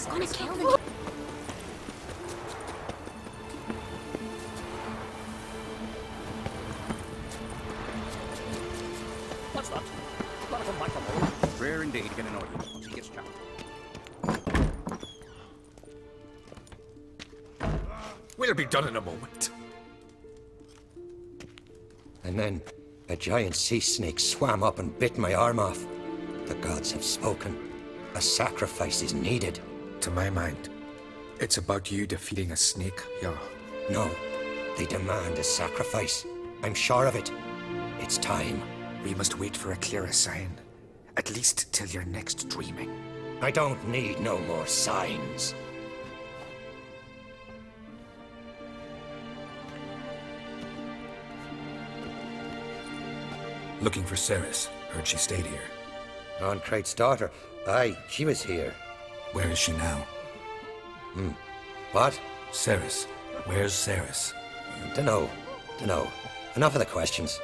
It's gonna kill me. What's that? Gotta come back from home. Rare indeed to get an audience once he gets chopped. We'll be done in a moment. And then a giant sea snake swam up and bit my arm off. The gods have spoken. A sacrifice is needed. To my mind, it's about you defeating a snake, yeah. No, they demand a sacrifice. I'm sure of it. It's time. We must wait for a clearer sign. At least till your next dreaming. I don't need no more signs. Looking for Ceres. Heard she stayed here. On Crate's daughter. Aye, she was here. Where is she now? What? Ceres. Where's Ceres? Dunno. Enough of the questions.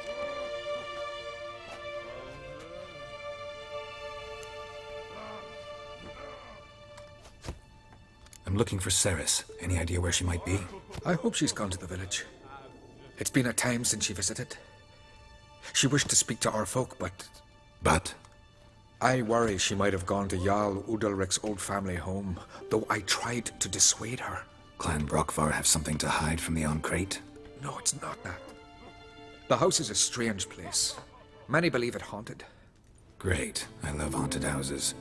I'm looking for Ceres. Any idea where she might be? I hope she's gone to the village. It's been a time since she visited. She wished to speak to our folk, but... But? I worry she might have gone to Jarl Udalric's old family home, though I tried to dissuade her. Clan Brockvar have something to hide from the Crate? No, it's not that. The house is a strange place. Many believe it haunted. Great. I love haunted houses.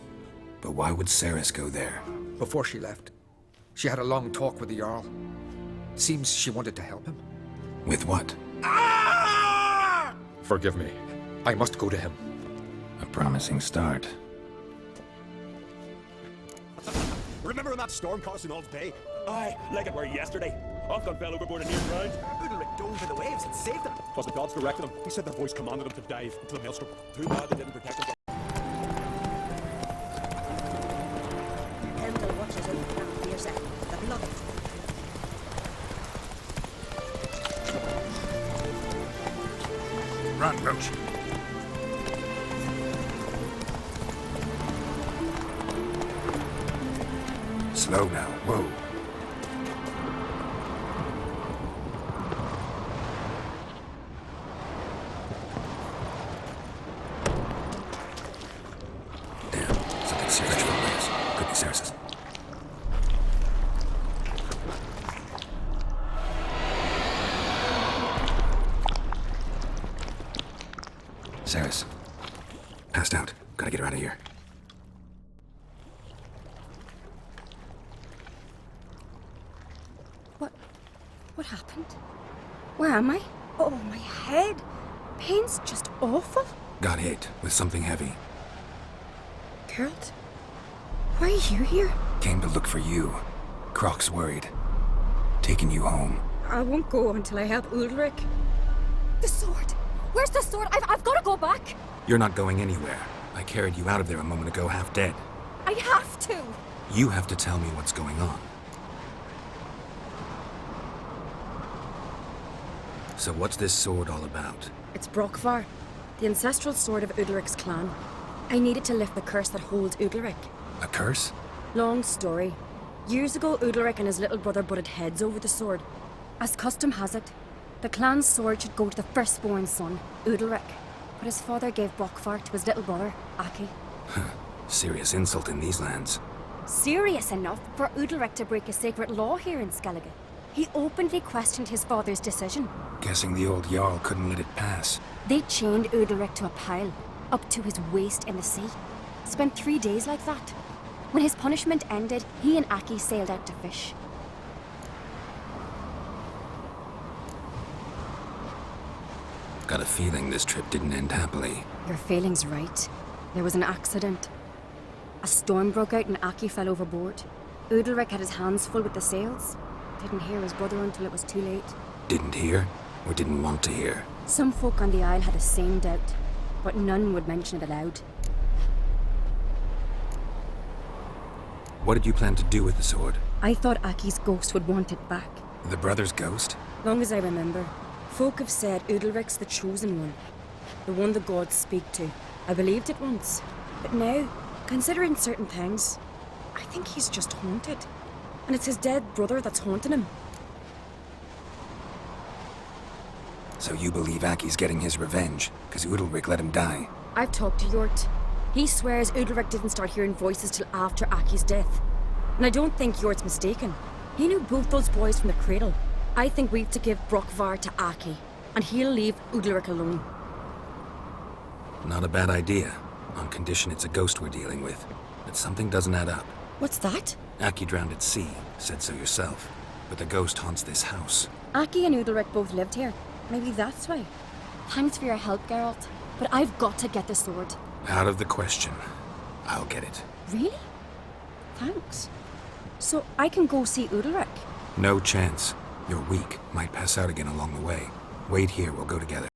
But why would Ceres go there? Before she left, she had a long talk with the Jarl. Seems she wanted to help him. With what? Forgive me. I must go to him. A promising start. Remember when that storm cost us all day? Aye, like it were yesterday. Ofcom fell overboard and near drowned. Udalric dove for the waves and saved them. Twas the gods directed them. He said their voice commanded them to dive into the maelstrom. Too bad they didn't protect them. Pendle watches over the fears the blood. Run, Roach. Slow now. Whoa. Damn. Something serious from this. Could be Ceres's. Ceres. Passed out. Gotta get her out of here. What happened? Where am I? Oh, my head. Pain's just awful. Got hit with something heavy. Geralt, why are you here? Came to look for you. Croc's worried. Taking you home. I won't go until I help Udalric. The sword! Where's the sword? I've got to go back. You're not going anywhere. I carried you out of there a moment ago, half dead. I have to. You have to tell me what's going on. So what's this sword all about? It's Brockvar, the ancestral sword of Udalric's clan. I needed to lift the curse that holds Udalric. A curse? Long story. Years ago, Udalric and his little brother butted heads over the sword. As custom has it, the clan's sword should go to the firstborn son, Udalric. But his father gave Brockvar to his little brother, Aki. Serious insult in these lands. Serious enough for Udalric to break a sacred law here in Skellige. He openly questioned his father's decision. Guessing the old Jarl couldn't let it pass. They chained Udalric to a pile, up to his waist in the sea. Spent 3 days like that. When his punishment ended, he and Aki sailed out to fish. Got a feeling this trip didn't end happily. Your feeling's right. There was an accident. A storm broke out and Aki fell overboard. Udalric had his hands full with the sails. Didn't hear his brother until it was too late. Didn't hear? Or didn't want to hear? Some folk on the Isle had the same doubt, but none would mention it aloud. What did you plan to do with the sword? I thought Aki's ghost would want it back. The brother's ghost? Long as I remember, folk have said Udalric's the chosen one. The one the gods speak to. I believed it once. But now, considering certain things, I think he's just haunted. And it's his dead brother that's haunting him. So you believe Aki's getting his revenge, because Udalric let him die? I've talked to Yort. He swears Udalric didn't start hearing voices till after Aki's death. And I don't think Yort's mistaken. He knew both those boys from the cradle. I think we've to give Brokvar to Aki, and he'll leave Udalric alone. Not a bad idea, on condition it's a ghost we're dealing with. But something doesn't add up. What's that? Aki drowned at sea, said so yourself. But the ghost haunts this house. Aki and Udalric both lived here. Maybe that's why. Thanks for your help, Geralt. But I've got to get the sword. Out of the question. I'll get it. Really? Thanks. So I can go see Udalric? No chance. You're weak. Might pass out again along the way. Wait here, we'll go together.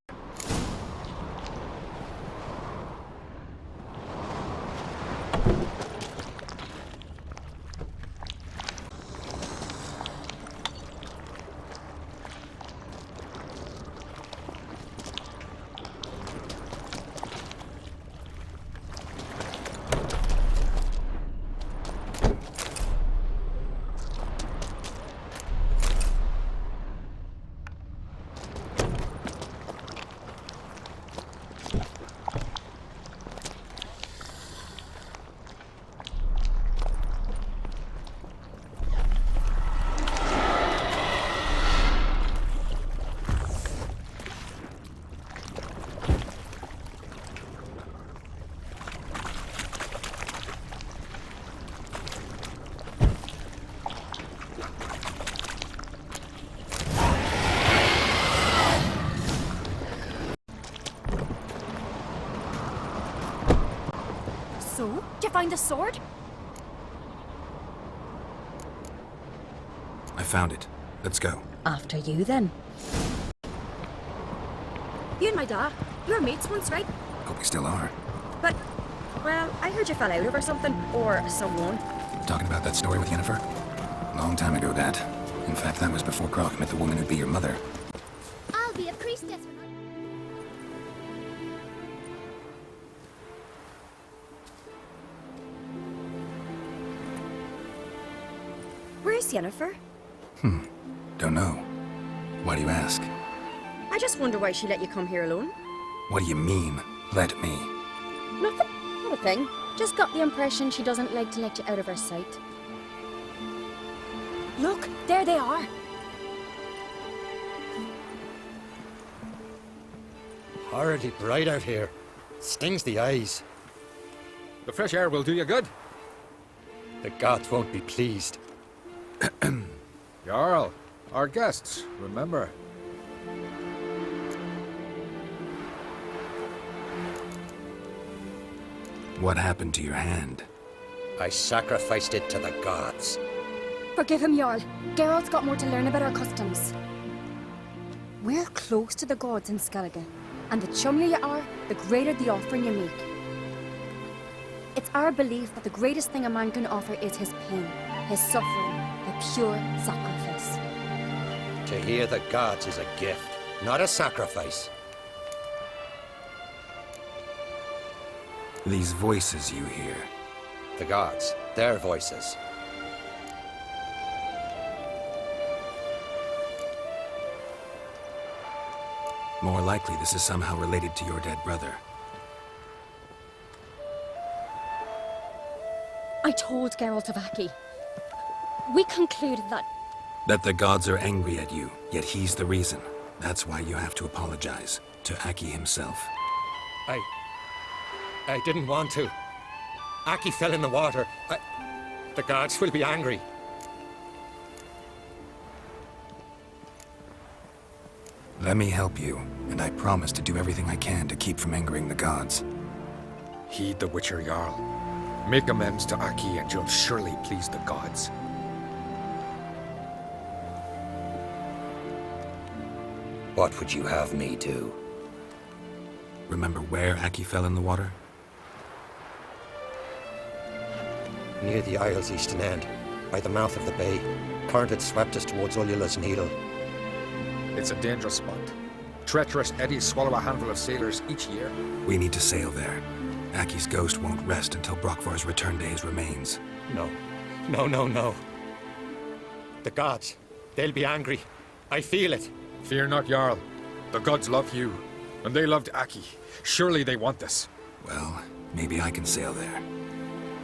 So, did you find the sword? I found it. Let's go. After you, then. You and my dad, you were mates once, right? Hope we still are. But, well, I heard you fell out over something, or someone. Talking about that story with Yennefer? Long time ago, Dad. In fact, that was before Croc met the woman who'd be your mother. I'll be a priestess. Where's Yennefer? Don't know. Why do you ask? I just wonder why she let you come here alone. What do you mean, let me? Nothing. Not a thing. Just got the impression she doesn't like to let you out of her sight. Look, there they are. Horribly bright out here. Stings the eyes. The fresh air will do you good. The gods won't be pleased. Jarl, our guests, remember. What happened to your hand? I sacrificed it to the gods. Forgive him, Jarl. Geralt's got more to learn about our customs. We're close to the gods in Skellige, and the chummier you are, the greater the offering you make. It's our belief that the greatest thing a man can offer is his pain, his suffering, a pure sacrifice. To hear the gods is a gift, not a sacrifice. These voices you hear. The gods, their voices. More likely this is somehow related to your dead brother. I told Geralt of Aki. We concluded that... That the gods are angry at you, yet he's the reason. That's why you have to apologize. To Aki himself. I didn't want to. Aki fell in the water. The gods will be angry. Let me help you, and I promise to do everything I can to keep from angering the gods. Heed the Witcher Jarl. Make amends to Aki and you'll surely please the gods. What would you have me do? Remember where Aki fell in the water? Near the Isle's eastern end, by the mouth of the bay. Current had swept us towards Ullula's Needle. It's a dangerous spot. Treacherous eddies swallow a handful of sailors each year. We need to sail there. Aki's ghost won't rest until Brokvar's return to his remains. No, No, no, no. The gods, they'll be angry. I feel it. Fear not, Jarl. The gods love you, and they loved Aki. Surely they want this. Well, maybe I can sail there.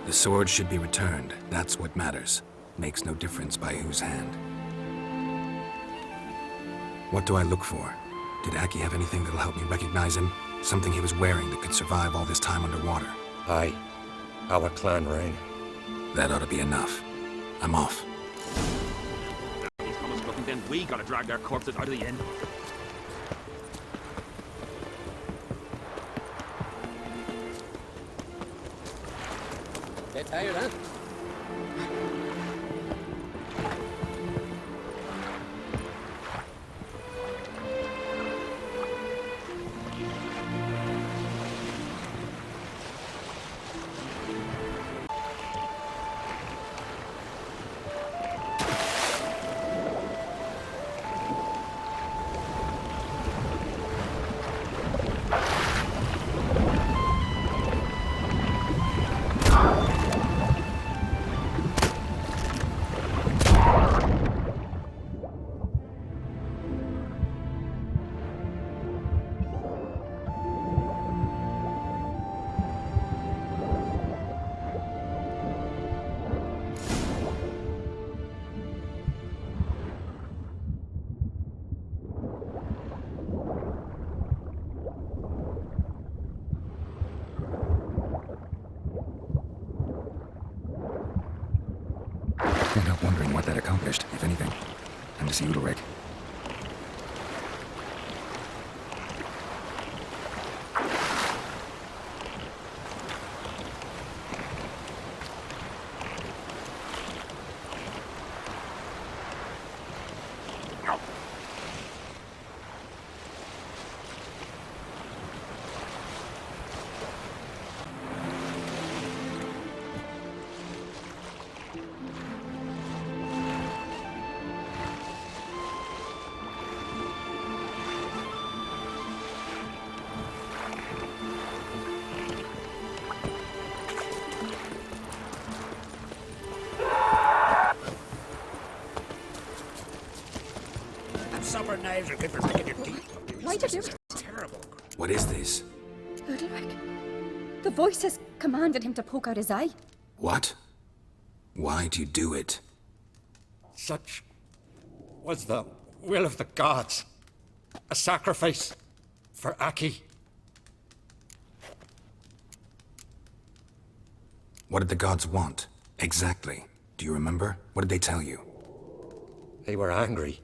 The sword should be returned. That's what matters. Makes no difference by whose hand. What do I look for? Did Aki have anything that'll help me recognize him? Something he was wearing that could survive all this time underwater? Aye. Our clan ring. That ought to be enough. I'm off. He's coming looking, then we gotta drag their corpses out of the inn. Get tired, huh? Can't help wondering what that accomplished, if anything. Time to see Udalric. Supper knives are good for picking your teeth. Why did you do it? Terrible. What is this? Udalric. The voices commanded him to poke out his eye. What? Why'd you do it? Such was the will of the gods. A sacrifice for Aki. What did the gods want? Exactly. Do you remember? What did they tell you? They were angry.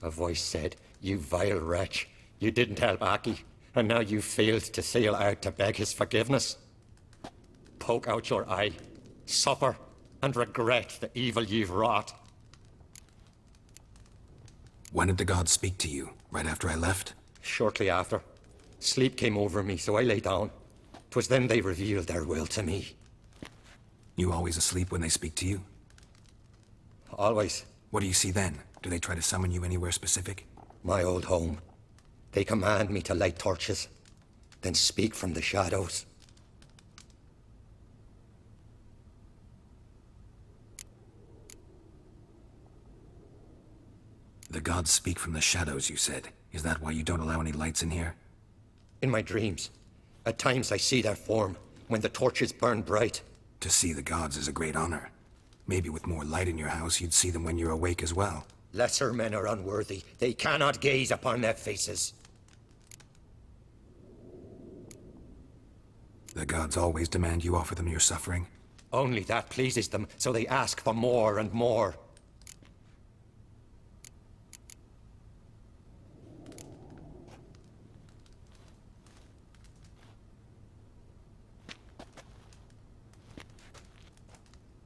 A voice said, "You vile wretch, you didn't help Aki, and now you failed to sail out to beg his forgiveness. Poke out your eye, suffer, and regret the evil you've wrought." When did the gods speak to you? Right after I left? Shortly after, sleep came over me, so I lay down. 'Twas then they revealed their will to me. You always asleep when they speak to you? Always. What do you see then? Do they try to summon you anywhere specific? My old home. They command me to light torches, then speak from the shadows. The gods speak from the shadows, you said. Is that why you don't allow any lights in here? In my dreams, at times I see their form when the torches burn bright. To see the gods is a great honor. Maybe with more light in your house, you'd see them when you're awake as well. Lesser men are unworthy. They cannot gaze upon their faces. The gods always demand you offer them your suffering? Only that pleases them, so they ask for more and more.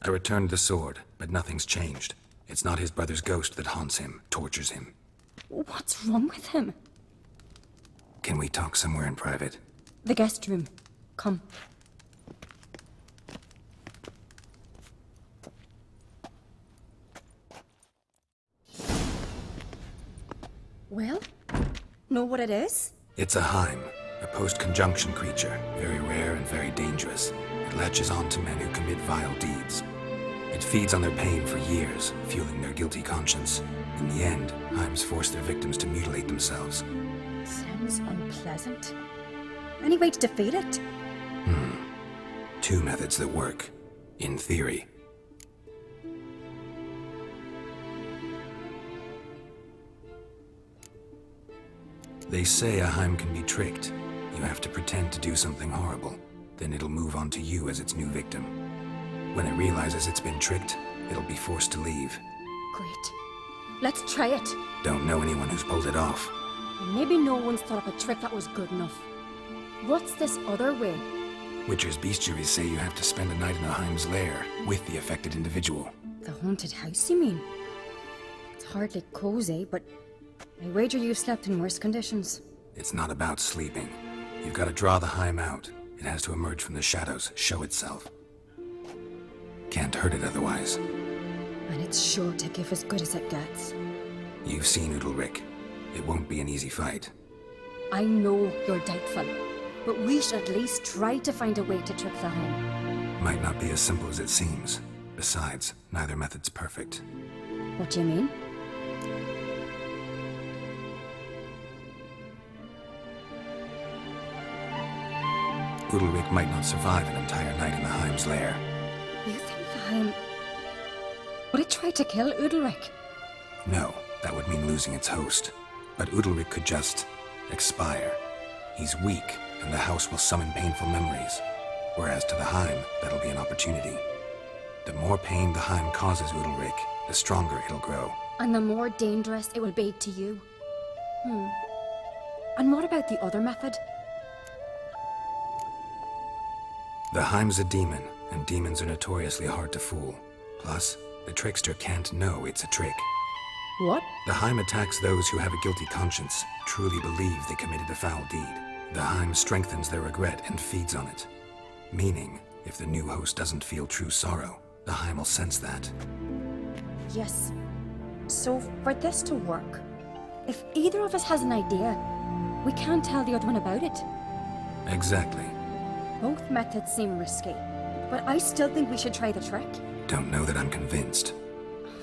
I returned the sword, but nothing's changed. It's not his brother's ghost that haunts him, tortures him. What's wrong with him? Can we talk somewhere in private? The guest room. Come. Well, know what it is? It's a Heim, a post-conjunction creature, very rare and very dangerous. It latches on to men who commit vile deeds. It feeds on their pain for years, fueling their guilty conscience. In the end, Heims force their victims to mutilate themselves. Sounds unpleasant. Any way to defeat it? Two methods that work, in theory. They say a Heim can be tricked. You have to pretend to do something horrible. Then it'll move on to you as its new victim. When it realizes it's been tricked, it'll be forced to leave. Great. Let's try it. Don't know anyone who's pulled it off. Maybe no one's thought up a trick that was good enough. What's this other way? Witcher's bestiaries say you have to spend a night in a Heim's lair with the affected individual. The haunted house, you mean? It's hardly cozy, but I wager you've slept in worse conditions. It's not about sleeping. You've got to draw the Heim out. It has to emerge from the shadows, show itself. Can't hurt it otherwise. And it's sure to give as good as it gets. You've seen Udalric. It won't be an easy fight. I know you're doubtful, but we should at least try to find a way to trick the Heim. Might not be as simple as it seems. Besides, neither method's perfect. What do you mean? Udalric might not survive an entire night in the Heim's lair. You think the Heim... Would it try to kill Udalric? No, that would mean losing its host. But Udalric could just expire. He's weak, and the house will summon painful memories. Whereas to the Heim, that'll be an opportunity. The more pain the Heim causes Udalric, the stronger it'll grow. And the more dangerous it will be to you. And what about the other method? The Heim's a demon, and demons are notoriously hard to fool. Plus, the trickster can't know it's a trick. What? The Heim attacks those who have a guilty conscience, truly believe they committed a foul deed. The Heim strengthens their regret and feeds on it. Meaning, if the new host doesn't feel true sorrow, the Heim will sense that. Yes. So, for this to work, if either of us has an idea, we can't tell the other one about it. Exactly. Both methods seem risky, but I still think we should try the trick. Don't know that I'm convinced.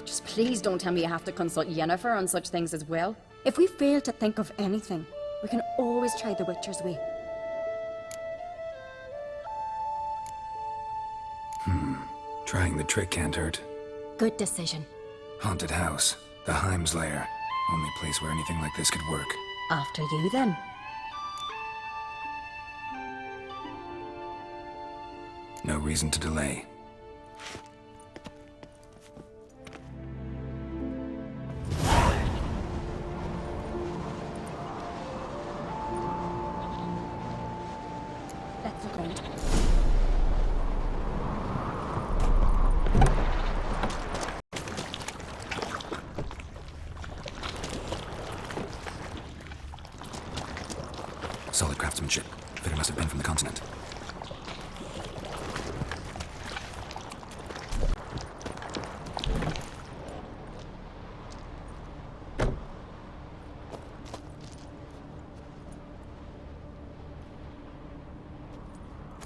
Just please don't tell me you have to consult Yennefer on such things as well. If we fail to think of anything, we can always try the Witcher's way. Trying the trick can't hurt. Good decision. Haunted house. The Heim's lair. Only place where anything like this could work. After you, then. No reason to delay. Let's look around. Solid craftsmanship. Figure must have been from the continent.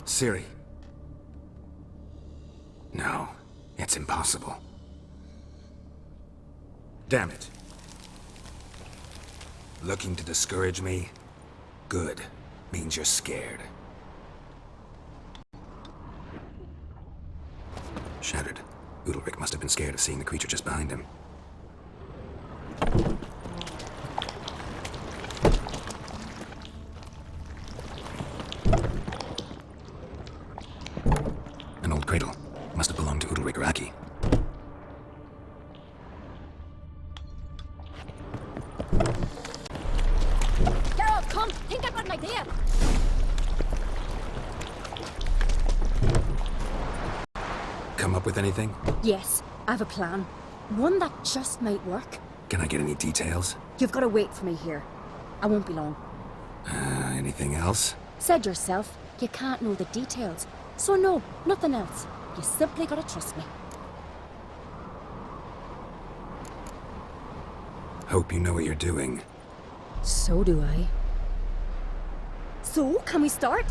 Ciri. No, it's impossible. Damn it. Looking to discourage me? Good. Means you're scared. Shattered. Udalric must have been scared of seeing the creature just behind him. An old cradle. Must have belonged to Udalric or Aki. Geralt, come! Think I've got an idea! Come up with anything? Yes, I have a plan. One that just might work. Can I get any details? You've got to wait for me here. I won't be long. Anything else? Said yourself, you can't know the details. So no, nothing else. You simply gotta trust me. Hope you know what you're doing. So do I. So, can we start?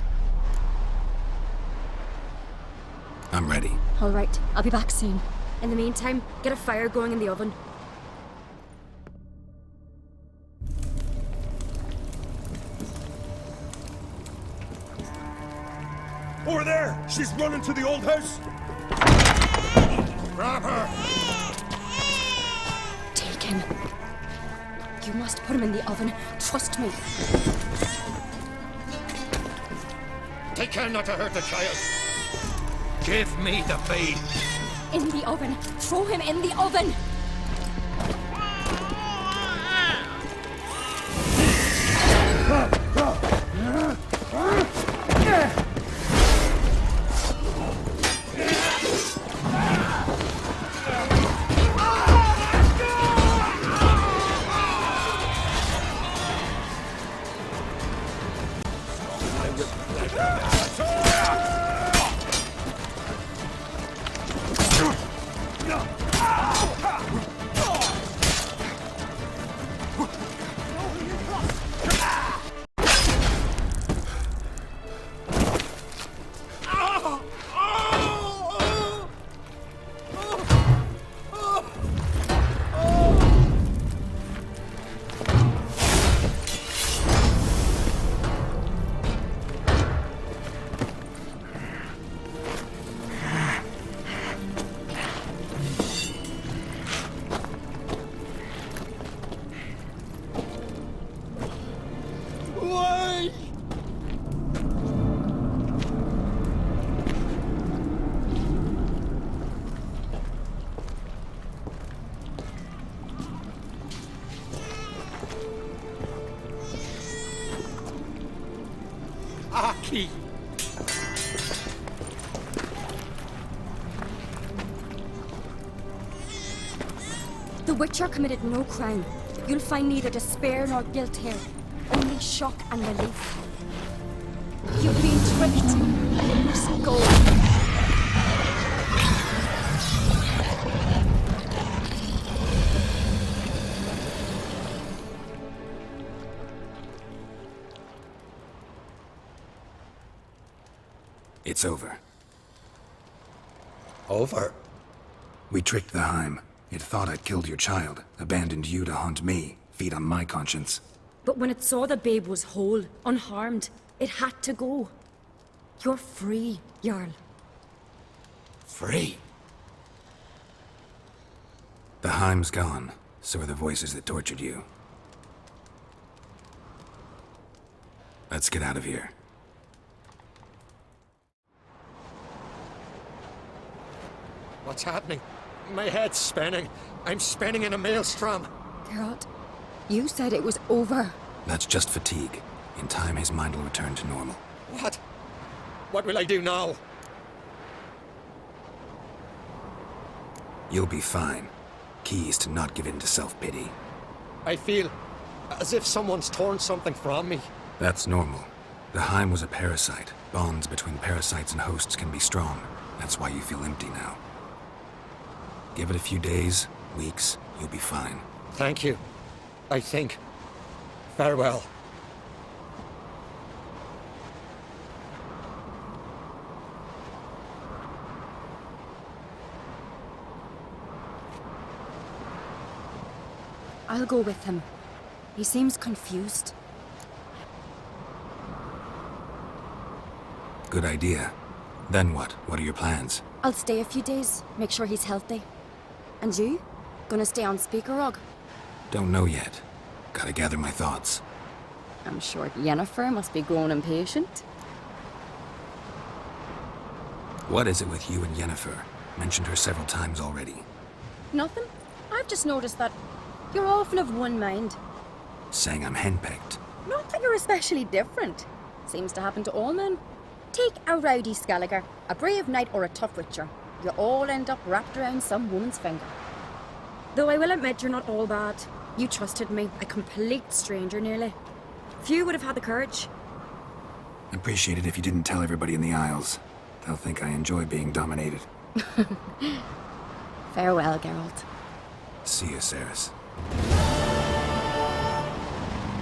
I'm ready. All right, I'll be back soon. In the meantime, get a fire going in the oven. Over there! She's running to the old house! Grab her! Take him. You must put him in the oven. Trust me. Take care not to hurt the child. Give me the babe. In the oven. Throw him in the oven. Aki! The Witcher committed no crime. You'll find neither despair nor guilt here. Only shock and relief. You've been tricked, and it must go. It's over. Over? We tricked the Heim. It thought I'd killed your child, abandoned you to haunt me, feed on my conscience. But when it saw the babe was whole, unharmed, it had to go. You're free, Jarl. Free? The Heim's gone, so are the voices that tortured you. Let's get out of here. What's happening? My head's spinning. I'm spinning in a maelstrom. Geralt, you said it was over. That's just fatigue. In time, his mind will return to normal. What? What will I do now? You'll be fine. Key is to not give in to self-pity. I feel as if someone's torn something from me. That's normal. The Heim was a parasite. Bonds between parasites and hosts can be strong. That's why you feel empty now. Give it a few days, weeks, you'll be fine. Thank you. I think. Farewell. I'll go with him. He seems confused. Good idea. Then what? What are your plans? I'll stay a few days, make sure he's healthy. And you? Gonna stay on Speaker Rog? Don't know yet. Gotta gather my thoughts. I'm sure Yennefer must be growing impatient. What is it with you and Yennefer? Mentioned her several times already. Nothing. I've just noticed that you're often of one mind. Saying I'm henpecked. Not that you're especially different. Seems to happen to all men. Take a rowdy Skelliger, a brave knight or a tough witcher. You all end up wrapped around some woman's finger. Though I will admit you're not all bad. You trusted me, a complete stranger nearly. Few would have had the courage. Appreciate it if you didn't tell everybody in the Isles. They'll think I enjoy being dominated. Farewell, Geralt. See you, Ceres.